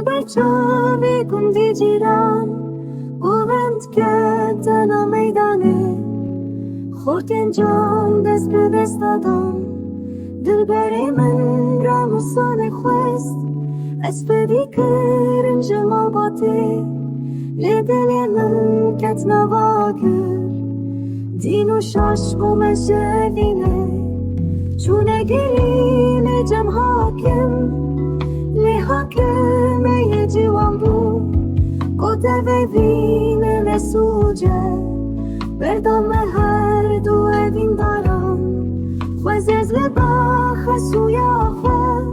برچاوی گندی جیران بلند کردن و میدانه خورد انجام دست به دست دادم دل بری من را مسان خوست از بدی کرن جمال باته لدل من کت نوا کرد دین و شاش بوم شدینه چونه گرین جم حاکم لحاکم یه جوان بود قده وین نسوجه بردام هر دو اوین دارم خوز از لبا خسویا خواه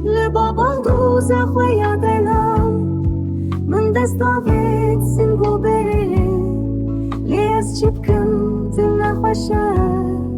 لبا بالدوز خویا دلم من دستاوید سنگو بره لیز چی بکن دل نخوشه